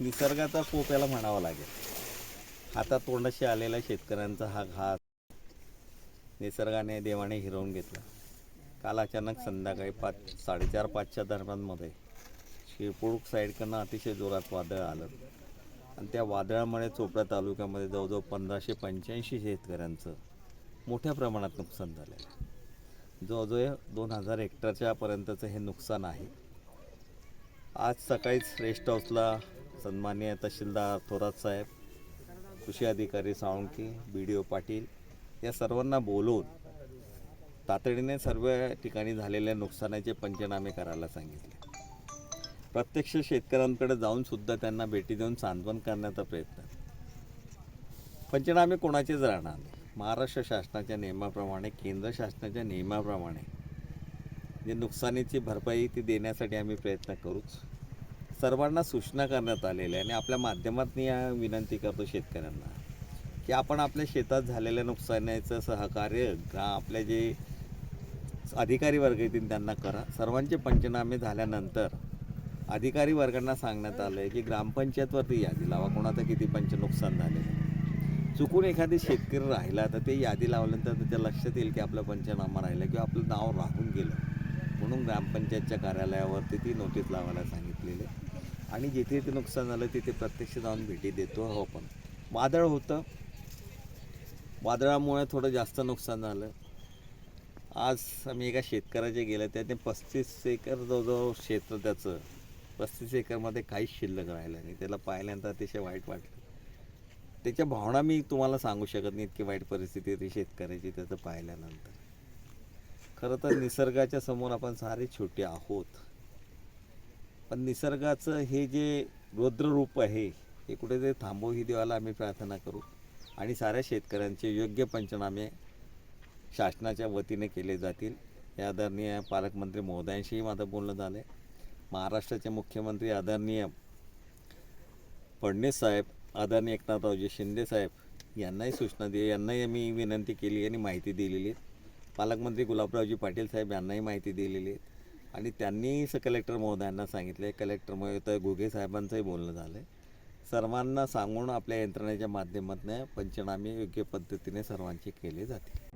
निसर्गाचा कोप याला म्हणावा लागेल. हातात तोंडाशी आलेला शेतकऱ्यांचा हा घास निसर्गाने देवाने हिरवून घेतला. काल अचानक संध्याकाळी 4:30-5च्या दरम्यानमध्ये शिरपूर साईडकडनं अतिशय जोरात वादळ आलं आणि त्या वादळामुळे चोपडा तालुक्यामध्ये जवळजवळ 1585 शेतकऱ्यांचं मोठ्या प्रमाणात नुकसान झालेलं आहे. जवळजवळ 2000 हेक्टरच्या पर्यंतचं हे नुकसान आहे. आज सकाळीच रेस्ट हाऊसला सन्माननीय तहसीलदार थोरात साहेब, कृषी अधिकारी साळुंखे, BDO पाटील या सर्वांना बोलवून तातडीने सर्व ठिकाणी झालेल्या नुकसानाचे पंचनामे करायला सांगितले. प्रत्यक्ष शेतकऱ्यांकडे जाऊन सुद्धा त्यांना भेटी देऊन सांत्वन करण्याचा प्रयत्न. पंचनामे कोणाचेच राहणार नाही. महाराष्ट्र शासनाच्या नियमाप्रमाणे, केंद्र शासनाच्या नियमाप्रमाणे जे नुकसानीची भरपाई ती देण्यासाठी आम्ही प्रयत्न करूच. सर्वांना सूचना करण्यात आलेल्या आणि आपल्या माध्यमातून या विनंती करतो शेतकऱ्यांना की आपण आपल्या शेतात झालेल्या नुकसानीचं सहकार्य आपले जे अधिकारी वर्ग येतील त्यांना करा. सर्वांचे पंचनामे झाल्यानंतर अधिकारी वर्गांना सांगण्यात आलं आहे की ग्रामपंचायतवरती यादी लावा कोणाचं किती नुकसान झालेलं. चुकून एखादी शेतकरी राहिला तर ते यादी लावल्यानंतर त्याच्या लक्षात येईल की आपलं पंचनामा राहिलं किंवा आपलं नाव राहून गेलं. म्हणून ग्रामपंचायतच्या कार्यालयावरती ती नोटीस लावायला सांगितलेली आहे आणि जिथे ते नुकसान झालं तिथे प्रत्यक्ष जाऊन भेटी देतो. हो, पण वादळ होतं, वादळामुळे थोडं जास्त नुकसान झालं. आज आम्ही एका शेतकऱ्याचे गेलं, त्याने 35 एकर जवळजवळ क्षेत्र, त्याचं 35 एकरमध्ये काहीच शिल्लक राहिलं नाही. त्याला पाहिल्यानंतर अतिशय वाईट वाटलं. त्याच्या भावना मी तुम्हाला सांगू शकत नाही, इतकी वाईट परिस्थिती होती शेतकऱ्याची त्याचं पाहिल्यानंतर. खरं तर निसर्गाच्या समोर आपण सारे छोटे आहोत, पण निसर्गाचं हे जे रौद्ररूप आहे हे कुठेतरी थांबवू ही देवाला आम्ही प्रार्थना करू आणि साऱ्या शेतकऱ्यांचे योग्य पंचनामे शासनाच्या वतीने केले जातील. या आदरणीय पालकमंत्री महोदयांशीही माझं बोलणं झालं आहे. महाराष्ट्राचे मुख्यमंत्री आदरणीय फडणवीस साहेब, आदरणीय एकनाथरावजी शिंदे साहेब यांनाही सूचना दिली, यांनाही मी विनंती केली आणि माहिती दिलेली आहे. पालकमंत्री गुलाबरावजी पाटील साहेब यांनाही माहिती दिलेली आहे आणि त्यांनी कलेक्टर महोदयांना सांगितले. कलेक्टर महोदय घुगे साहेबांचंही बोलणं झालं आहे. सर्वांना सांगून आपल्या यंत्रणेच्या माध्यमातून पंचनामे योग्य पद्धतीने सर्वांचे केले जातील.